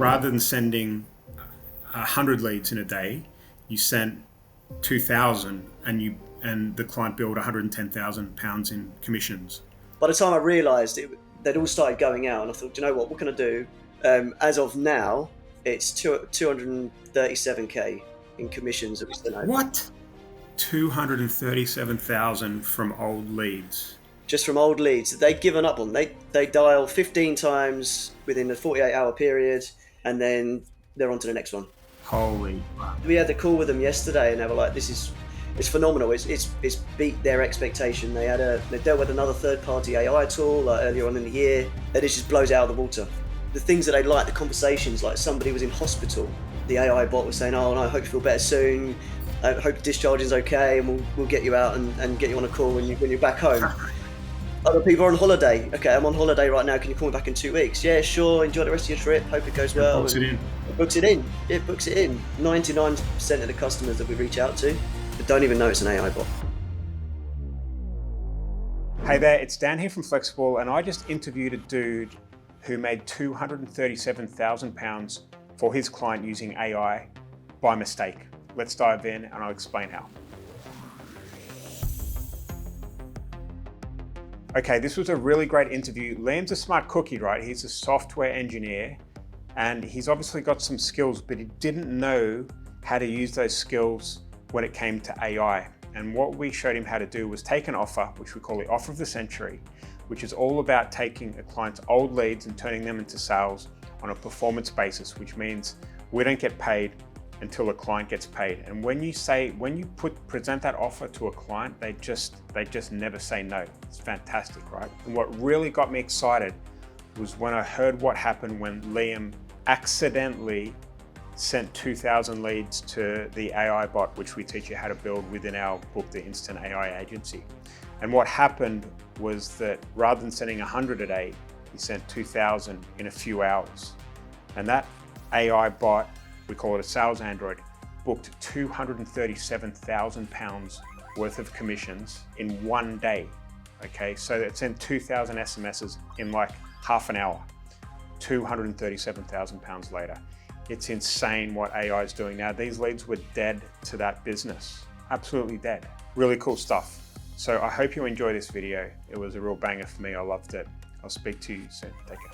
rather than sending 100 leads in a day, you sent 2,000 and the client billed £110,000 in commissions. By the time I realised it, they'd all started going out, and I thought, do you know what can I do? As of now, it's 237k in commissions that we sent over. What? 237,000 from old leads. Just from old leads that they'd given up on. They dial 15 times within a 48-hour period, and then they're on to the next one. Holy. We had the call with them yesterday, and they were like, it's phenomenal. It's beat their expectation. They dealt with another third-party AI tool earlier on in the year, and it just blows it out of the water. The things that they like, the conversations, like somebody was in hospital, the AI bot was saying, oh, no, I hope you feel better soon. I hope your discharge is okay, and we'll get you out and get you on a call when you're back home. Other people are on holiday. Okay, I'm on holiday right now. Can you call me back in 2 weeks? Yeah, sure. Enjoy the rest of your trip. Hope it goes well. Books it in. It books it in. It books it in. 99% of the customers that we reach out to don't even know it's an AI bot. Hey there, it's Dan here from Flexxable, and I just interviewed a dude who made £237,000 for his client using AI by mistake. Let's dive in and I'll explain how. Okay, this was a really great interview. Liam's a smart cookie, right? He's a software engineer and he's obviously got some skills, but he didn't know how to use those skills when it came to AI. And what we showed him how to do was take an offer, which we call the offer of the century, which is all about taking a client's old leads and turning them into sales on a performance basis, which means we don't get paid until a client gets paid. And when you present that offer to a client, they just never say no. It's fantastic, right? And what really got me excited was when I heard what happened when Liam accidentally sent 2,000 leads to the AI bot, which we teach you how to build within our book, The Instant AI Agency. And what happened was that rather than sending 100 a day, he sent 2,000 in a few hours. And that AI bot, we call it a sales android, booked £237,000 worth of commissions in 1 day. Okay, so it sent 2,000 SMSs in like half an hour, £237,000 later. It's insane what AI is doing now. These leads were dead to that business, absolutely dead. Really cool stuff. So I hope you enjoy this video. It was a real banger for me. I loved it. I'll speak to you soon. Take care.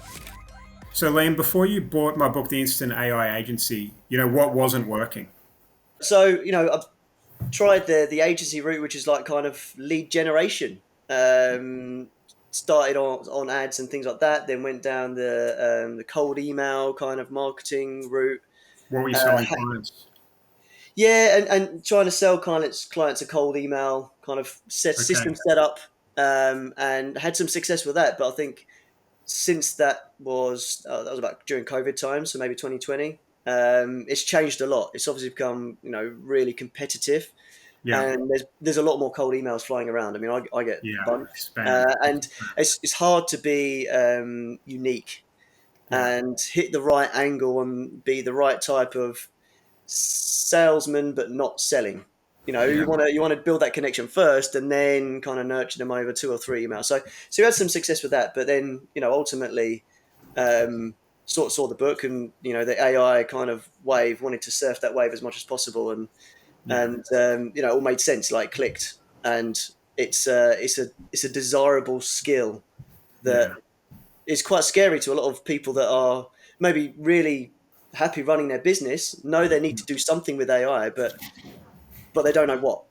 So Liam, before you bought my book, The Instant AI Agency, what wasn't working? So, I've tried the agency route, which is like kind of lead generation. Started on ads and things like that, then went down the cold email kind of marketing route. What were you selling clients? Yeah, and trying to sell clients a cold email, kind of system set up, and had some success with that. But I think since that was about during COVID time, so maybe 2020, it's changed a lot. It's obviously become really competitive. Yeah. And there's a lot more cold emails flying around. I mean, I get bunch, and it's hard to be unique and hit the right angle and be the right type of salesman, but not selling. You want to build that connection first, and then kind of nurture them over 2 or 3 emails. So we had some success with that, but then ultimately sort of saw the book and the AI kind of wave, wanted to surf that wave as much as possible, and it all made sense, like clicked, and it's a desirable skill that is quite scary to a lot of people that are maybe really happy running their business, know they need to do something with AI, but they don't know what.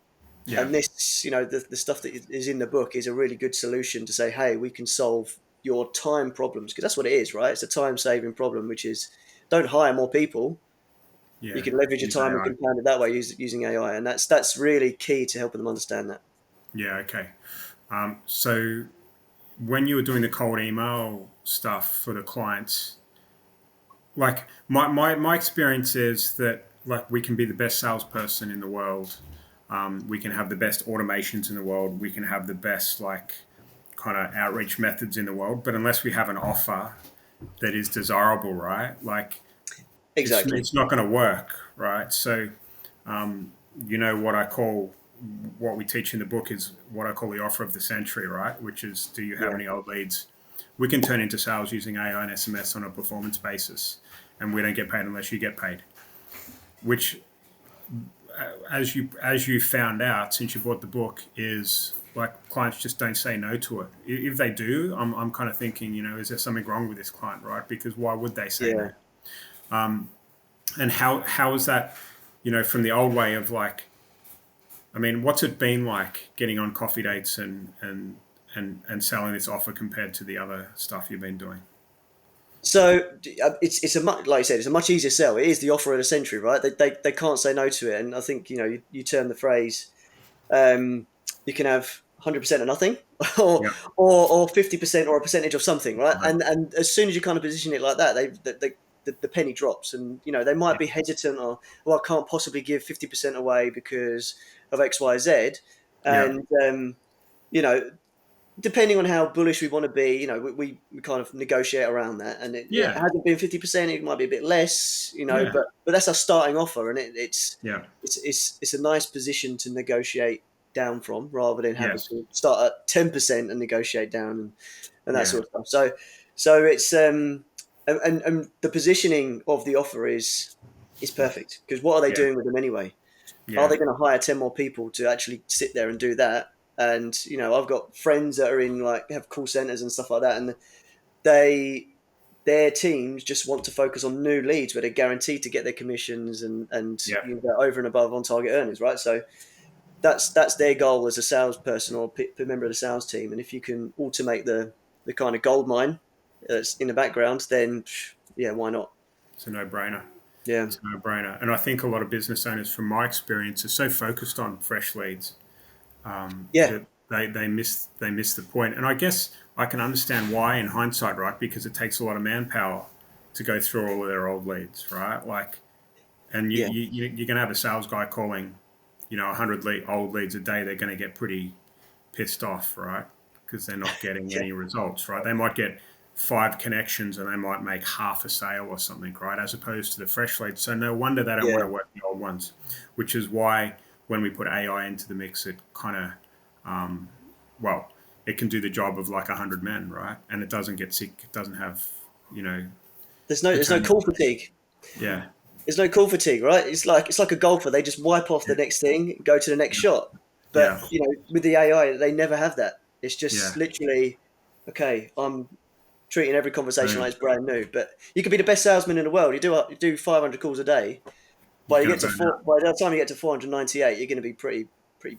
Yeah. And this, the stuff that is in the book is a really good solution to say, hey, we can solve your time problems, because that's what it is, right? It's a time-saving problem, which is don't hire more people. Yeah, you can leverage your time and compound it that way using AI, and that's really key to helping them understand that. Yeah, okay. So when you were doing the cold email stuff for the clients, like my experience is that like we can be the best salesperson in the world. We can have the best automations in the world. We can have the best like kind of outreach methods in the world. But unless we have an offer that is desirable, right? Like exactly, it's not going to work, right? So, what we teach in the book is what I call the offer of the century, right? Which is, do you have any old leads we can turn into sales using AI and SMS on a performance basis? and we don't get paid unless you get paid. Which, as you found out since you bought the book, is like clients just don't say no to it. If they do, I'm kind of thinking, is there something wrong with this client, right? Because why would they say no? And how is that, from the old way of like, I mean, what's it been like getting on coffee dates and selling this offer compared to the other stuff you've been doing? So it's a much, like you said, it's a much easier sell. It is the offer of the century, right? They can't say no to it. And I think, you term the phrase, you can have 100% of nothing or Yeah. or 50% or a percentage of something, right? Right. And as soon as you kind of position it like that, the penny drops, and they might be hesitant, or, well, I can't possibly give 50% away because of X, Y, Z. Yeah. And depending on how bullish we want to be, we kind of negotiate around that. And it Yeah. hasn't been 50%; it might be a bit less, Yeah. But that's our starting offer, and it's Yeah. it's a nice position to negotiate down from, rather than having Yes. to start at 10% and negotiate down and that Yeah. sort of stuff. So it's and the positioning of the offer is perfect, because what are they Yeah. doing with them anyway? Are Yeah. they going to hire 10 more people to actually sit there and do that? And I've got friends that are in, like, have call centers and stuff like that, and their teams just want to focus on new leads where they're guaranteed to get their commissions and Yeah. over and above on target earnings, right? So that's their goal as a salesperson or member of the sales team. And if you can automate the kind of gold mine that's in the background, then yeah, why not? It's a no-brainer. Yeah, It's a no-brainer. And I think a lot of business owners, from my experience, are so focused on fresh leads yeah, that they miss the point. And I guess I can understand why in hindsight, right? Because it takes a lot of manpower to go through all of their old leads, right? Like, and yeah, you're going to have a sales guy calling, 100 old leads a day. They're going to get pretty pissed off, right? Because they're not getting yeah, any results, right? They might get 5 connections and they might make half a sale or something, right? As opposed to the fresh leads. So no wonder they don't want yeah. to work the old ones, which is why when we put AI into the mix, it kind of, well, it can do the job of like 100 men, right? And it doesn't get sick. It doesn't have, There's no call fatigue. Yeah. There's no call fatigue, right? It's like a golfer. They just wipe off the next thing, go to the next shot. But Yeah. with the AI, they never have that. It's Yeah. just literally, okay, I'm treating every conversation Boom. like it's brand new. But you could be the best salesman in the world. You do 500 calls a day. You're By going to burn out. by the time you get to 498, you're going to be pretty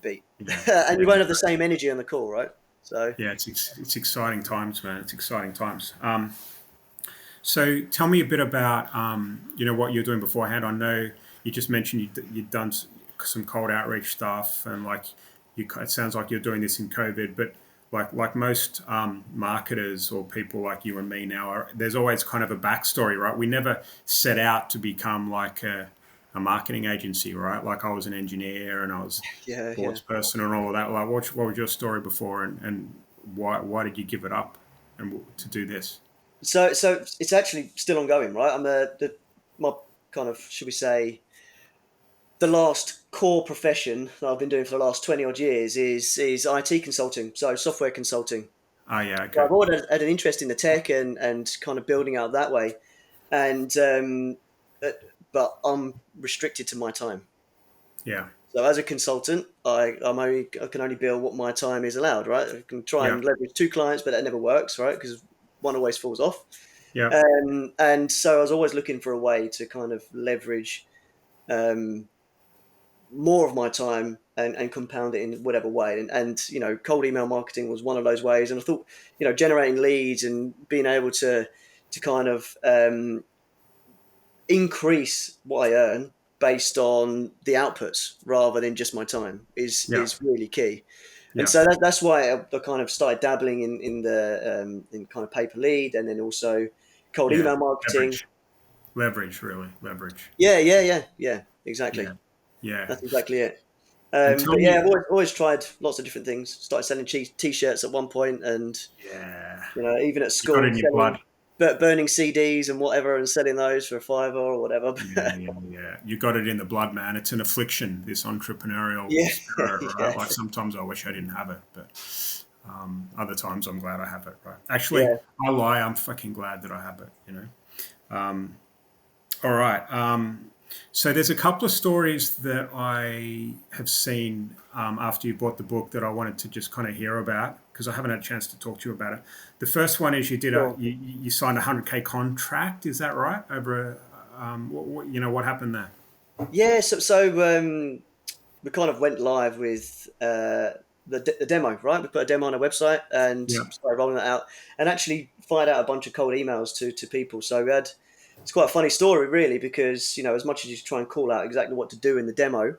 beat, Yeah. and you Yeah. won't have the same energy on the call, right? So Yeah. It's exciting times, man. It's exciting times. So tell me a bit about, what you're doing beforehand. I know you just mentioned you'd done some cold outreach stuff, and like it sounds like you're doing this in COVID. But like most marketers or people like you and me now, there's always kind of a backstory, right? We never set out to become like a marketing agency, right? Like I was an engineer and I was a yeah, sports person and all of that. Like what was your story before, and why did you give it up and to do this? so it's actually still ongoing, right? I'm my kind of, should we say, the last core profession that I've been doing for the last 20 odd years is IT consulting, so software consulting. Oh yeah, So okay. I've always had an interest in the tech and kind of building out that way, and uh, but I'm restricted to my time. Yeah, So as a consultant, I can only bill what my time is allowed, right? I can try yeah, and leverage 2 clients, but that never works, right? Because one always falls off. yeah, And so I was always looking for a way to kind of leverage um, more of my time and compound it in whatever way. And cold email marketing was one of those ways. And I thought, generating leads and being able to kind of increase what I earn based on the outputs rather than just my time yeah, is really key. And yeah, so that's why I kind of started dabbling in the in kind of pay per lead, and then also cold yeah. email marketing. Leverage, really, leverage. Yeah, exactly. Yeah, yeah. That's exactly it. And tell But yeah, me, I've always tried lots of different things. Started selling t-shirts at one point, and yeah, even at you got it school in your blood. selling, burning CDs and whatever, and selling those for a fiver or whatever. Yeah, yeah, yeah. You got it in the blood, man. It's an affliction, this entrepreneurial Yeah, spirit, right? yeah, Like sometimes I wish I didn't have it, but other times I'm glad I have it, right? Actually, yeah, I lie. I'm fucking glad that I have it, All right. So there's a couple of stories that I have seen after you bought the book that I wanted to just kind of hear about because I haven't had a chance to talk to you about it. The first one is Sure. you signed a 100K contract. Is that right? Over what happened there? Yeah, we kind of went live with the demo, right? We put a demo on a website and Yeah. started rolling that out, and actually fired out a bunch of cold emails to people. So we had it's quite a funny story, really, because as much as you try and call out exactly what to do in the demo,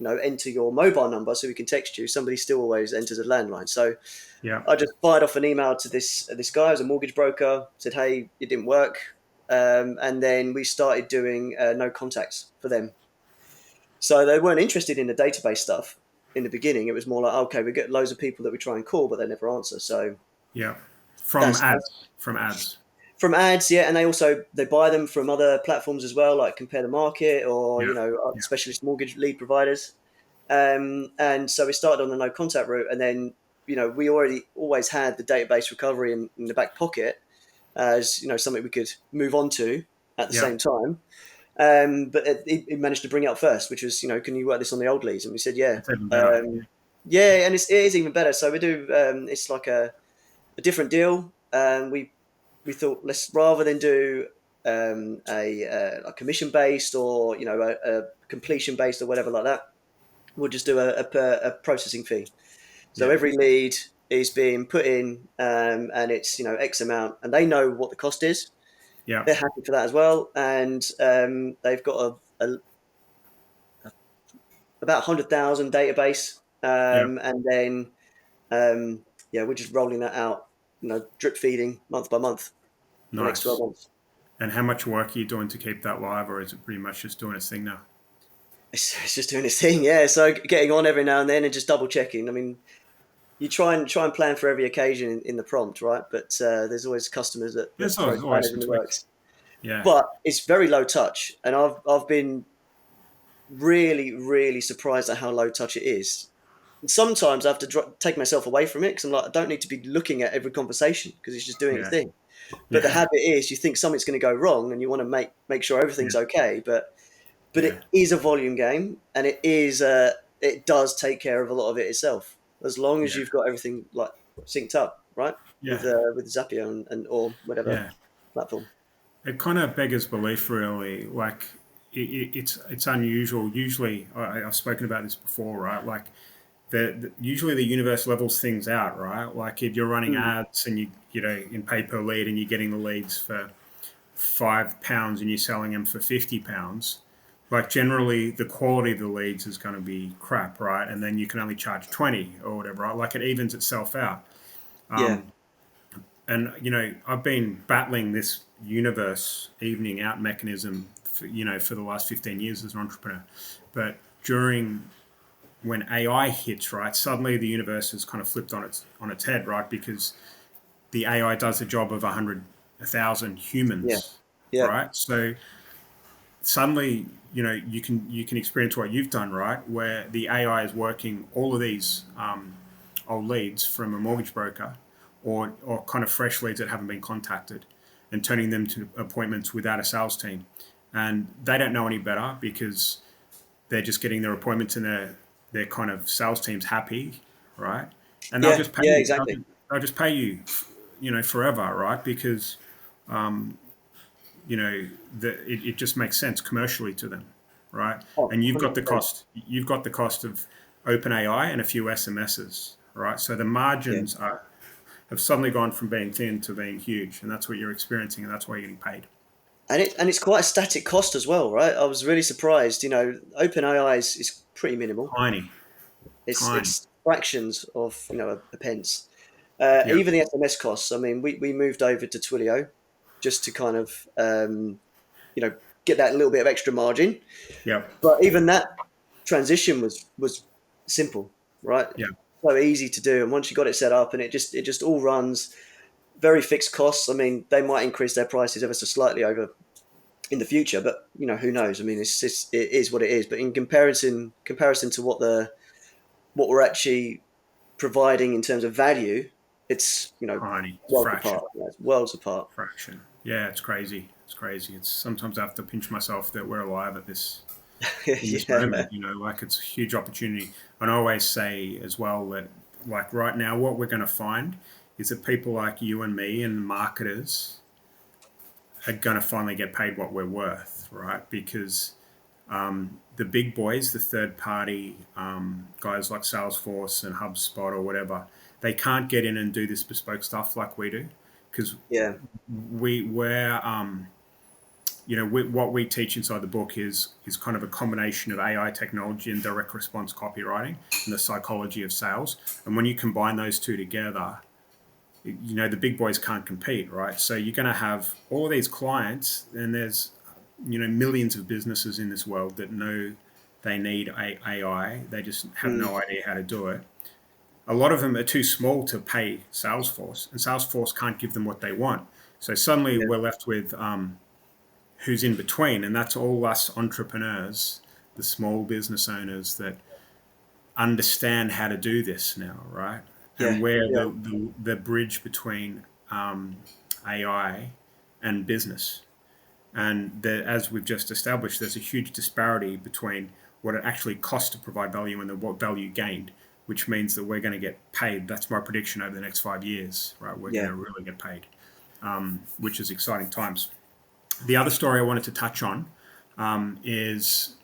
enter your mobile number so we can text you. Somebody still always enters a landline. So Yeah. I just fired off an email to this guy who's a mortgage broker. Said, "Hey, it didn't work," and then we started doing no contacts for them. So they weren't interested in the database stuff in the beginning. It was more like, okay, we get loads of people that we try and call, but they never answer. So Yeah. From that's ads. From ads. from ads, yeah, and they buy them from other platforms as well, like Compare the Market or Yeah. Yeah. specialist mortgage lead providers. And so we started on the no contact route, and then we already always had the database recovery in the back pocket as something we could move on to at the Yeah. same time. But it managed to bring it up first, which was, can you work this on the old leads? And we said, yeah. That's even better. Yeah, and it is even better. So we do, it's like a different deal. We thought, let's, rather than do a commission based or, a completion based or whatever like that, we'll just do a processing fee. So Yeah. every lead is being put in, and it's, X amount, and they know what the cost is. Yeah. They're happy for that as well, and they've got about 100,000 database, Yeah. and then yeah, we're just rolling that out, drip feeding month by month for the next 12 Nice. months. And how much work are you doing to keep that live, or is it pretty much just doing its thing now? It's just doing its thing, yeah. So getting on every now and then and just double checking. I mean, you try and plan for every occasion in the prompt, right? But there's always customers that There's throw always spanners some in the tweaks. works. Yeah. But it's very low touch, and I've been really, really surprised at how low touch it is. And sometimes I have to take myself away from it because I'm like, I don't need to be looking at every conversation because it's just doing its Yeah. thing. But the Yeah. habit is, you think something's going to go wrong, and you want to make sure Yeah. everything's okay. But Yeah. it is a volume game, and it does take care of a lot of it itself, as long as Yeah. you've got everything like synced up, right? Yeah. With Zapier and or whatever Yeah. platform. It kind of beggars belief, really. Like it's unusual. Usually, I've spoken about this before, right? Like usually the universe levels things out, right? Like if you're running Mm. ads and in pay per lead and you're getting the leads for £5 and you're selling them for £50, like generally the quality of the leads is going to be crap, right? And then you can only charge 20 or whatever, right? Like it evens itself out. Yeah, And I've been battling this universe evening out mechanism for the last 15 years as an entrepreneur. But during when AI hits, right, suddenly the universe has kind of flipped on its head, right? Because the AI does the job of 100,000 yeah, humans, yeah, right? So suddenly, you can experience what you've done, right? Where the AI is working all of these old leads from a mortgage broker, or kind of fresh leads that haven't been contacted, and turning them to appointments without a sales team, and they don't know any better because they're just getting their appointments and their kind of sales team's happy, right? And they'll yeah, just pay yeah, you. exactly. They'll just pay you, forever, right? Because it just makes sense commercially to them, right? Oh, And you've got the 100%. cost. You've got the cost of OpenAI and a few SMSs, right? So the Yeah. margins have suddenly gone from being thin to being huge, and that's what you're experiencing, and that's why you're getting paid. And it's quite a static cost as well, right? I was really surprised. OpenAI is pretty minimal. Tiny, tiny. It's fractions of a pence. Yeah, Even the SMS costs. I mean, we moved over to Twilio just to kind of get that little bit of extra margin. yeah, But even that transition was simple, right? yeah, So easy to do, and once you got it set up, and it just all runs very fixed costs. I mean, they might increase their prices ever so slightly over in the future, but who knows? I mean, it is what it is. But in comparison to what we're actually providing in terms of value, it's tiny. worlds Fraction, apart. Yeah, it's worlds apart. fraction. Yeah, it's crazy. It's crazy. It's sometimes I have to pinch myself that we're alive at this in this Yeah. moment. Like it's a huge opportunity. And I always say as well that like right now, what we're going to find is that people like you and me and marketers are going to finally get paid what we're worth, right? Because the big boys, the third party guys like Salesforce and HubSpot or whatever, they can't get in and do this bespoke stuff like we do because Yeah. what we teach inside the book is kind of a combination of AI technology and direct response copywriting and the psychology of sales. And when you combine those two together, the big boys can't compete, right? So you're going to have all of these clients, and there's millions of businesses in this world that know they need AI. They just have no idea how to do it. A lot of them are too small to pay Salesforce, and Salesforce can't give them what they want. So suddenly Yeah. we're left with who's in between, and that's all us entrepreneurs, the small business owners that understand how to do this now, right? And Yeah. we're Yeah. the bridge between AI and business. And as we've just established, there's a huge disparity between what it actually costs to provide value and what value gained, which means that we're going to get paid. That's my prediction over the next 5 years, right? We're going Yeah. to really get paid, which is exciting times. The other story I wanted to touch on is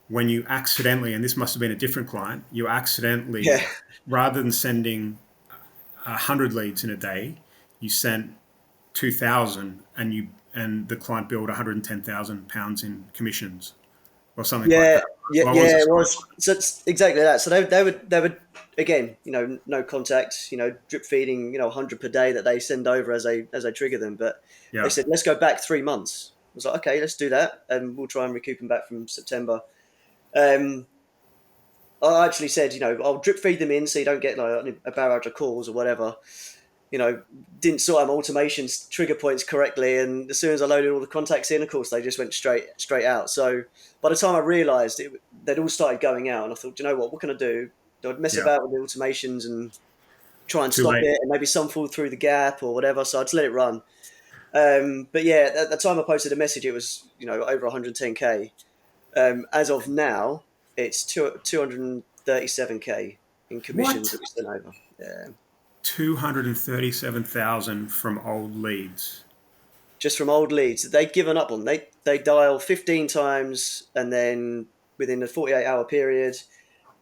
when you accidentally, and this must have been a different client, you accidentally, Yeah. rather than sending 100 leads in a day, you sent 2,000 and the client billed £110,000 in commissions or something like Yeah, that. yeah, What was yeah. the It story? was so it's exactly that. So they would again, no contact, drip feeding, 100 per day that they send over as I trigger them. But they Yeah. said, let's go back 3 months. I was like, okay, let's do that, and we'll try and recoup them back from September. Um, I actually said, I'll drip feed them in so you don't get like a barrage of calls or whatever. You know, didn't sort out my automations trigger points correctly, and as soon as I loaded all the contacts in, of course, they just went straight out. So by the time I realised it, they'd all started going out, and I thought, do you know what can I do? Do I mess Yeah. about with the automations and try and Too stop late. it, and maybe some fall through the gap or whatever? So I just let it run. But yeah, at the time I posted a message, it was over 110k. As of now, it's 237k in commissions What? that we sent over. Yeah. 237,000 from old leads. Just from old leads that they'd given up on. They dial 15 times and then within a 48-hour period,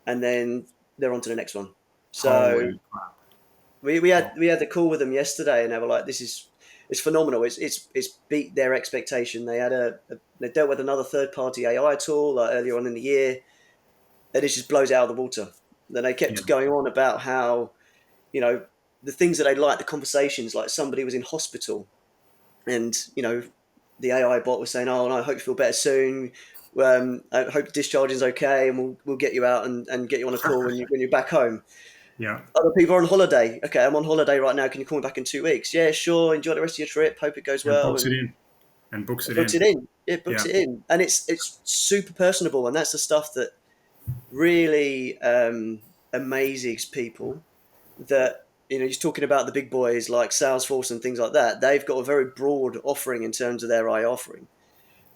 and then they're on to the next one. So Holy crap. we had the call with them yesterday, and they were like, it's phenomenal. It's beat their expectation. They had they dealt with another third party AI tool like earlier on in the year, and it just blows it out of the water. Then they Yeah. kept going on about how the things that they liked, the conversations, like somebody was in hospital, and the AI bot was saying, "Oh, no, I hope you feel better soon. I hope discharging's okay, and we'll get you out and get you on a call when you're back home." Yeah. Other people are on holiday. Okay, I'm on holiday right now. Can you call me back in 2 weeks? Yeah, sure. Enjoy the rest of your trip. Hope it goes And well. books it And in. And books it it books in. it in. It books Yeah. it in, and it's super personable, and that's the stuff that really amazes people. That you're talking about the big boys like Salesforce and things like that. They've got a very broad offering in terms of their AI offering.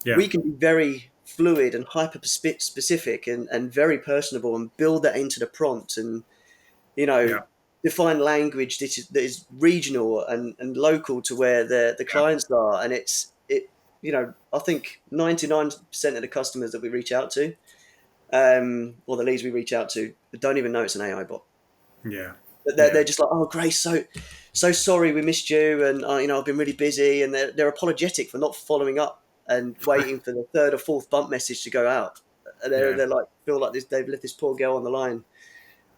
Yeah. We can be very fluid and hyper specific and very personable and build that into the prompt and you know Yeah. define language that is regional and local to where the Yeah. clients are. And I think 99% of the customers that we reach out to, or the leads we reach out to, don't even know it's an AI bot. Yeah. But they're Yeah. just like, oh, Grace, so sorry we missed you, and I've been really busy, and they're apologetic for not following up and waiting for the third or fourth bump message to go out. And they're, Yeah. they're like feel like they've left this poor girl on the line,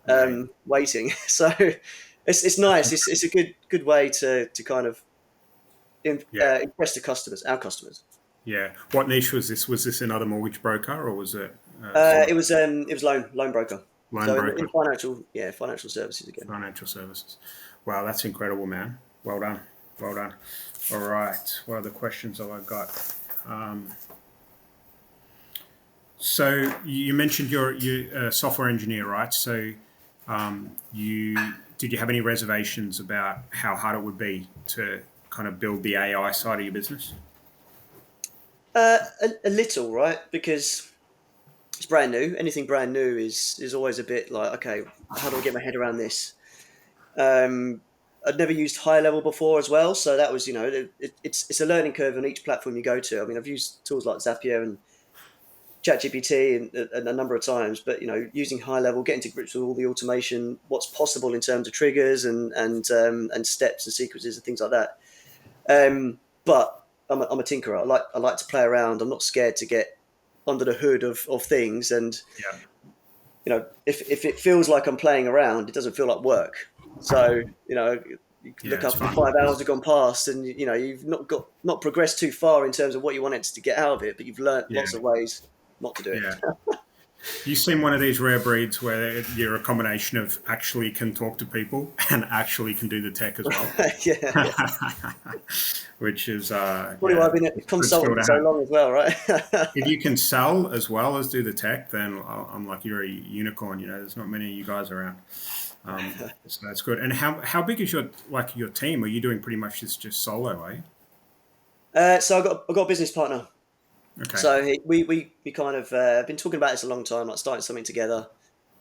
Mate. waiting. So it's nice. It's a good way to kind of Yeah. impress the customers, our customers. Yeah. What niche was this? Was this another mortgage broker or was it sort of It was loan broker. loan So broker? in financial services again. Financial services. Wow, that's incredible, man. Well done. Well done. All right. What other questions have I got? So you mentioned you're a software engineer, right? So did you have any reservations about how hard it would be to kind of build the AI side of your business? A little, right? Because it's brand new. Anything brand new is always a bit like, okay, how do I get my head around this? I'd never used high level before as well, so that was, it's a learning curve on each platform you go to. I mean, I've used tools like Zapier and ChatGPT and a number of times, but using high level, getting to grips with all the automation, what's possible in terms of triggers and steps and sequences and things like that. But I'm a tinkerer. I like to play around. I'm not scared to get under the hood of things. And Yeah. if it feels like I'm playing around, it doesn't feel like work. So you can look up and 5 hours have gone past, and you've not progressed too far in terms of what you wanted to get out of it, but you've learned lots of ways not to do it. Yeah. You seem one of these rare breeds where you're a combination of actually can talk to people and actually can do the tech as well. Yeah. Which is probably why I've been a consultant for so long as well, right? If you can sell as well as do the tech, then I'm like, you're a unicorn. There's not many of you guys around. So that's good. And how big is your team? Are you doing pretty much this just solo, So I've got a business partner. Okay. So we kind of been talking about this a long time, like starting something together,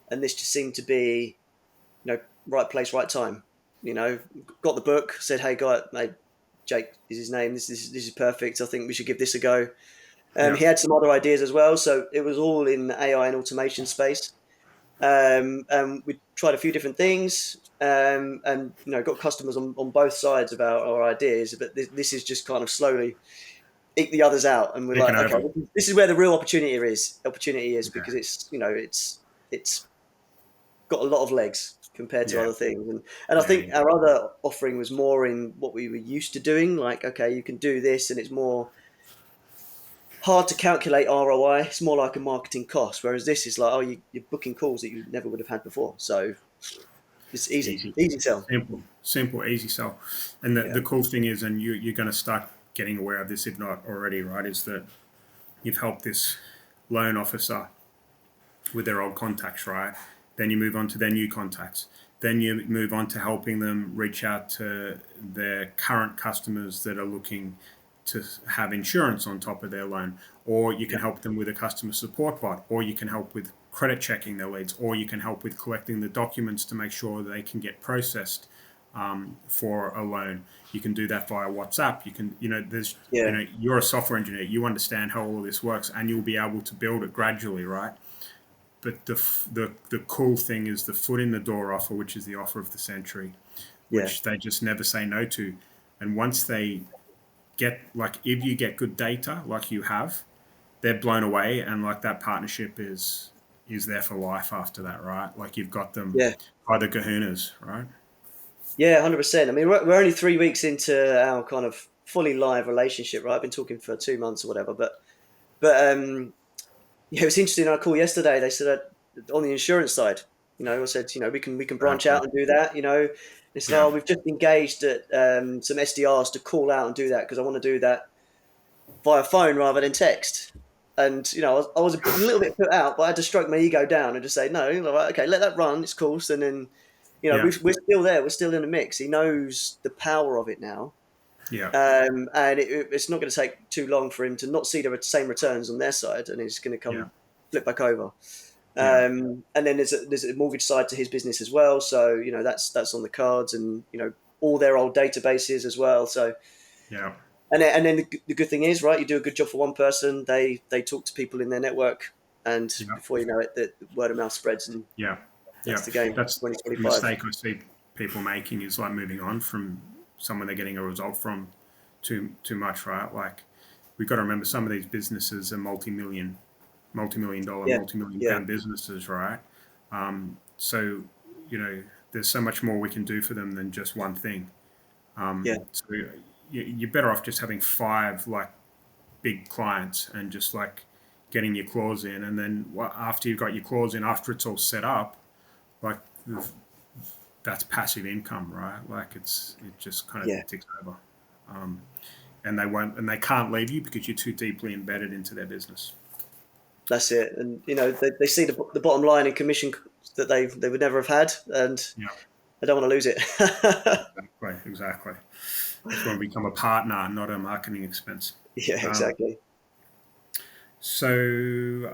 and this just seemed to be, right place, right time. Got the book, said, hey, Jake is his name. This is perfect. I think we should give this a go. He had some other ideas as well, so it was all in the AI and automation space. We tried a few different things, and got customers on both sides of our ideas. But this is just kind of slowly eke the others out, and we're like, okay, this is where the real opportunity is. Because it's got a lot of legs compared to other things, and I think our other offering was more in what we were used to doing. Like, okay, you can do this, and it's more hard to calculate ROI. It's more like a marketing cost, whereas this is like, you're booking calls that you never would have had before. So it's easy sell. Simple, easy sell. And the cool thing is, and you're going to start getting aware of this, if not already, right, is that you've helped this loan officer with their old contacts, right? Then you move on to their new contacts. Then you move on to helping them reach out to their current customers that are looking to have insurance on top of their loan, or you can help them with a customer support bot, or you can help with credit checking their leads, or you can help with collecting the documents to make sure they can get processed for a loan. You can do that via WhatsApp. You can, you're a software engineer. You understand how all of this works, and you'll be able to build it gradually, right? But the cool thing is the foot in the door offer, which is the offer of the century, which they just never say no to. And once they get, if you get good data like you have, they're blown away, and that partnership is there for life after that, right? Like, you've got them by the kahunas, right? Yeah, 100%. I mean, we're only 3 weeks into our kind of fully live relationship, right? I've been talking for 2 months or whatever, but it was interesting. On our call yesterday, they said that on the insurance side, I said, we can branch out and do that. They said, we've just engaged at some SDRs to call out and do that because I want to do that via phone rather than text. And I was a little bit put out, but I had to stroke my ego down and just say, no, okay, let that run. It's cool. And then we're still there. We're still in the mix. He knows the power of it now. Yeah. And it's not going to take too long for him to not see the same returns on their side, and he's going to come flip back over. And then there's a mortgage side to his business as well. So that's on the cards, and all their old databases as well. So and then the good thing is, right, you do a good job for one person, they talk to people in their network, and before you know it, the word of mouth spreads, and that's the game. That's the mistake I see people making, is moving on from someone they're getting a result from too much, right? Like, we've got to remember, some of these businesses are multi-million pound businesses, right? So there's so much more we can do for them than just one thing. So you're better off just having 5 big clients and just getting your claws in, and then after you've got your claws in, after it's all set up, that's passive income, right? It just kind of ticks over, and they can't leave you because you're too deeply embedded into their business. That's it, and they see the bottom line in commission that they would never have had, and I don't want to lose it. Exactly. If you want to become a partner, not a marketing expense. Yeah, Um, exactly. so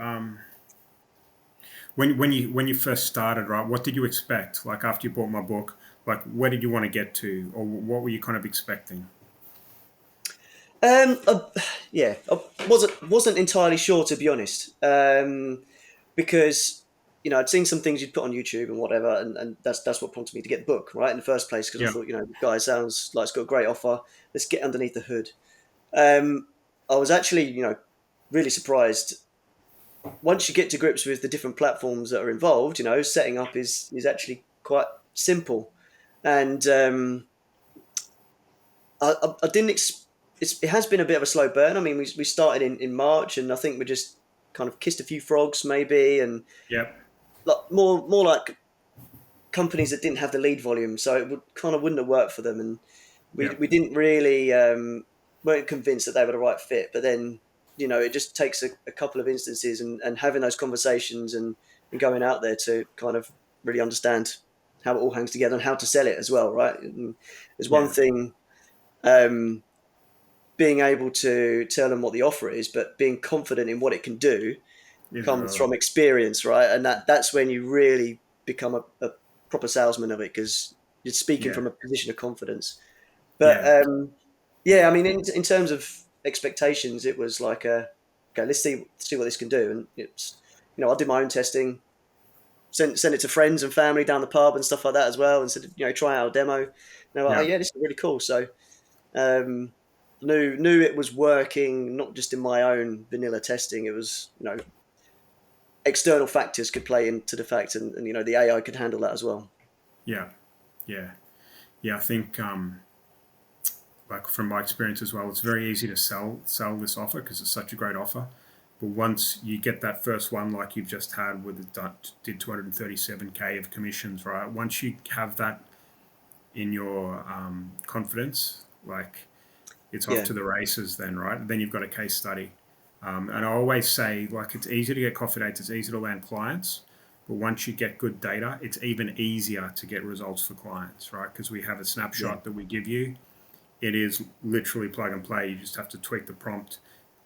when you first started, right, what did you expect? Like after you bought my book, like where did you want to get to, or what were you kind of expecting? Um, uh, yeah, I wasn't entirely sure, to be honest, because I'd seen some things you'd put on YouTube and whatever, and that's what prompted me to get the book right in the first place, because I Yeah, thought, the guy sounds like it's got a great offer. Let's get underneath the hood. Um, I was actually, really surprised once you get to grips with the different platforms that are involved. Setting up is actually quite simple, and I didn't. It has been a bit of a slow burn. I mean, we started in March, and I think we just kind of kissed a few frogs, maybe, and yeah, like more like companies that didn't have the lead volume, so it wouldn't have worked for them, and yeah, we didn't really weren't convinced that they were the right fit. But then it just takes a couple of instances and having those conversations and going out there to kind of really understand how it all hangs together and how to sell it as well, right? And there's one yeah, thing. Being able to tell them what the offer is, but being confident in what it can do is comes from experience, right? And that's when you really become a proper salesman of it, because you're speaking yeah, from a position of confidence. But yeah, yeah, I mean, in terms of expectations, it was like okay, let's see what this can do, and it's I did my own testing, sent it to friends and family down the pub and stuff like that as well, and said try out a demo. And they're like, oh yeah, yeah, this is really cool. So um, knew it was working, not just in my own vanilla testing. It was external factors could play into the fact, and the AI could handle that as well. yeah, yeah, yeah. I think like from my experience as well, it's very easy to sell this offer because it's such a great offer. But once you get that first one, like you've just had, with it did 237K of commissions, right? Once you have that in your confidence, like it's off Yeah, to the races then, right? Then you've got a case study. And I always say, like, it's easy to get coffee dates, it's easy to land clients, but once you get good data, it's even easier to get results for clients, right? Because we have a yeah, snapshot that we give you. It is literally plug and play. You just have to tweak the prompt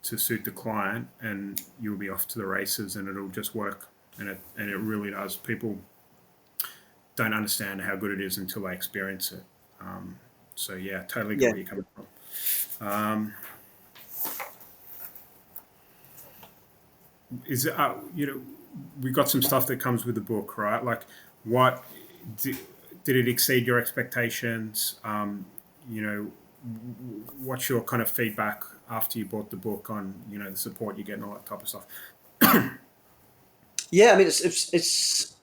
to suit the client, and you'll be off to the races, and it'll just work. And it really does. People don't understand how good it is until they experience it. So yeah, totally get yeah. where you're coming from. Um, is it, we got some stuff that comes with the book, right? Like, what did, did it exceed your expectations? You know, what's your kind of feedback after you bought the book on the support you get and all that type of stuff? Yeah, I mean, it's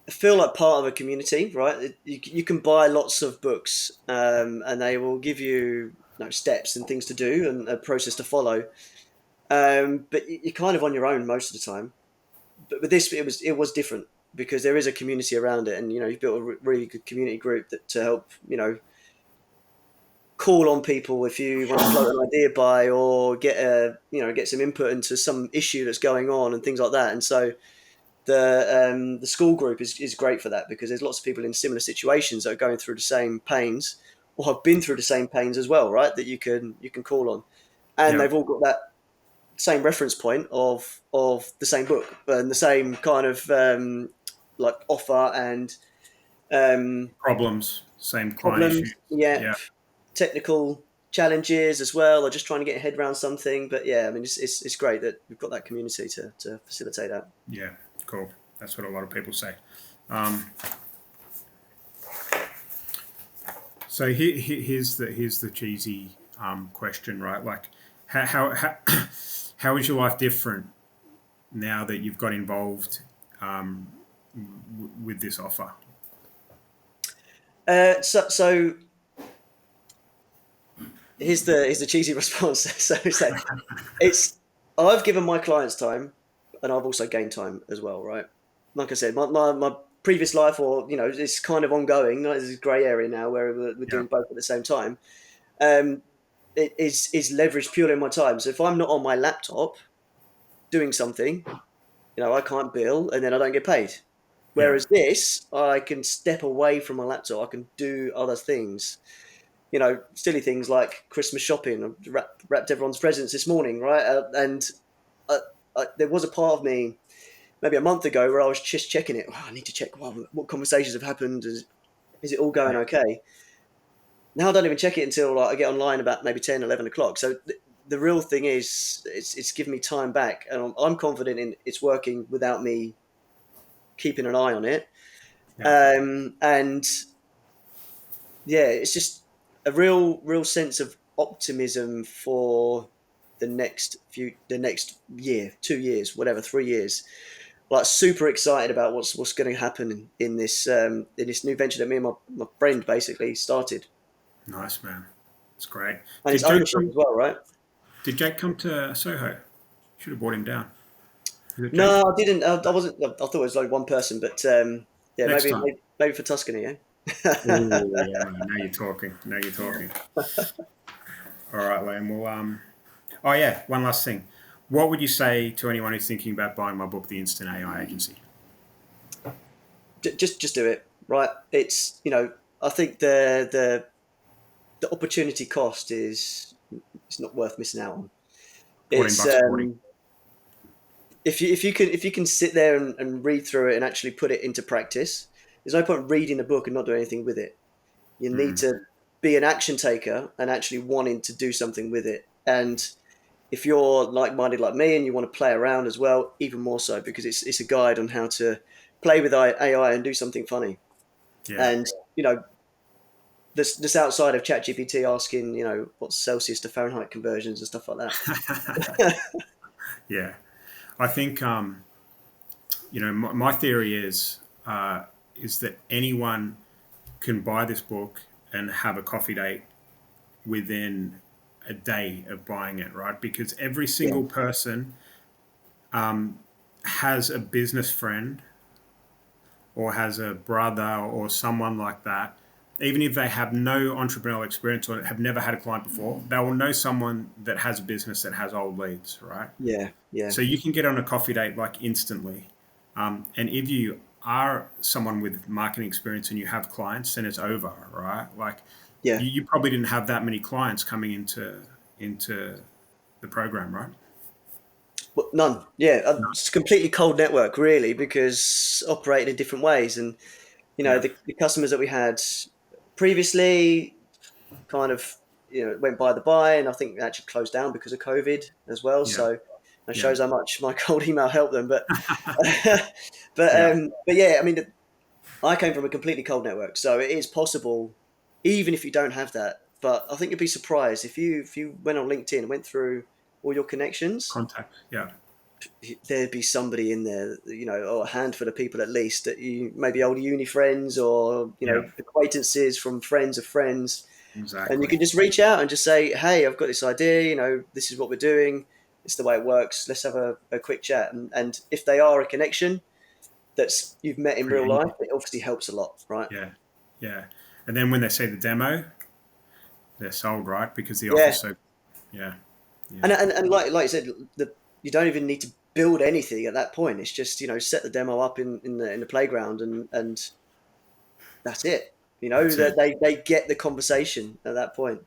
I feel like part of a community, right? You can buy lots of books, and they will give you, steps and things to do and a process to follow. But you're kind of on your own most of the time. But with this, it was different, because there is a community around it, and you've built a really good community group that to help call on people if you want to float an idea by, or get some input into some issue that's going on and things like that. And so the school group is great for that, because there's lots of people in similar situations that are going through the same pains, or have been through the same pains as well, right? That you can call on, and Yeah, they've all got that same reference point of the same book and the same kind of like offer and problems, same client problems. issues. Yeah, Yeah, technical challenges as well, or just trying to get your head around something. But yeah, I mean, it's great that we've got that community to facilitate that. yeah, cool. That's what a lot of people say. Um, so here's the cheesy question, right? Like, how is your life different now that you've got involved with this offer? So here's the cheesy response. So it's I've given my clients time, and I've also gained time as well, right? Like I said, my previous life, or it's kind of ongoing. There's this grey area now where we're Yeah, doing both at the same time. Um, it is leveraged purely on my time. So if I'm not on my laptop doing something, I can't bill, and then I don't get paid. yeah, Whereas this, I can step away from my laptop. I can do other things. silly things like Christmas shopping. I wrapped everyone's presents this morning, right? There was a part of me maybe a month ago where I was just checking it. I need to check what conversations have happened. Is it all going okay? Now I don't even check it until I get online about maybe 10, 11 o'clock. So the real thing is it's giving me time back, and I'm confident in it's working without me keeping an eye on it. Yeah. And yeah, it's just a real sense of optimism for the next year, 2 years, whatever, 3 years. Like super excited about what's going to happen in this new venture that me and my friend basically started. Nice, man. It's great. And it's ownership as well, right? Did Jake come to Soho? Should have brought him down. No, I didn't. I wasn't. I thought it was like one person, but yeah, Next time. maybe for Tuscany, yeah. Oh yeah, man. Now you're talking. Now you're talking. All right, Liam. Well, oh yeah. One last thing. What would you say to anyone who's thinking about buying my book, The Instant AI Agency? Just do it, right? It's I think the opportunity cost is it's not worth missing out on. It's if you can sit there and read through it and actually put it into practice. There's no point reading a book and not doing anything with it. You need to be an action taker and actually wanting to do something with it. And if you're like-minded like me and you want to play around as well, even more so, because it's a guide on how to play with AI and do something funny. Yeah. And this outside of ChatGPT asking what's Celsius to Fahrenheit conversions and stuff like that. Yeah, I think my theory is that anyone can buy this book and have a coffee date within a day of buying it, right? Because every single person has a business friend or has a brother or someone like that. Even if they have no entrepreneurial experience or have never had a client before, they will know someone that has a business that has old leads, right? Yeah. So you can get on a coffee date like instantly. And if you are someone with marketing experience and you have clients, then it's over, right? Like you probably didn't have that many clients coming into the program, right? Well, none. Yeah, it's a completely cold network, really, because operated in different ways. And the customers that we had previously kind of went by the by, and I think they actually closed down because of COVID as well. So that shows how much my cold email helped them. But but yeah, I mean, I came from a completely cold network, so it is possible, even if you don't have that. But I think you'd be surprised if you went on LinkedIn and went through all your connections. Contact, yeah. There'd be somebody in there, or a handful of people at least that you maybe old uni friends or acquaintances from friends of friends. Exactly. And you can just reach out and just say, hey, I've got this idea, this is what we're doing. It's the way it works. Let's have a quick chat. And if they are a connection that's you've met in real life, it obviously helps a lot, right? Yeah. And then when they see the demo, they're sold, right? Because the offer's so, And like you said, you don't even need to build anything at that point. It's just, set the demo up in the playground and that's it. They get the conversation at that point.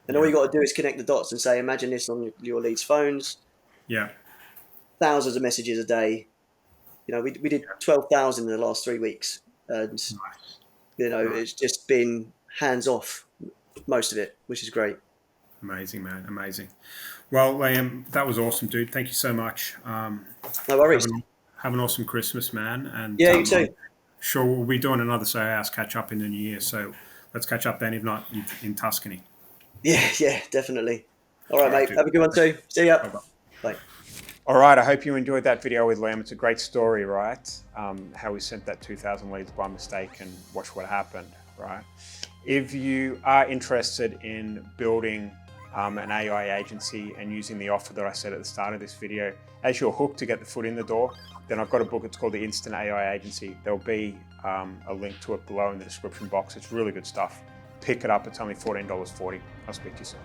And all you got to do is connect the dots and say, imagine this on your leads' phones. Yeah. Thousands of messages a day. We did 12,000 in the last 3 weeks. And, it's just been hands off most of it, which is great. Amazing, man. Amazing. Well, Liam, that was awesome, dude. Thank you so much. No worries. Have an awesome Christmas, man. And you too. I'm sure we'll be doing another Soho House catch up in the new year. So let's catch up then, if not in Tuscany. Yeah, definitely. All right, mate. Dude. Have a good one too. See ya. Bye. All right, I hope you enjoyed that video with Liam. It's a great story, right? How we sent that 2,000 leads by mistake and watch what happened, right? If you are interested in building an AI agency and using the offer that I said at the start of this video as your hook to get the foot in the door, then I've got a book. It's called The Instant AI Agency. There'll be a link to it below in the description box. It's really good stuff. Pick it up. It's only $14.40. I'll speak to you soon.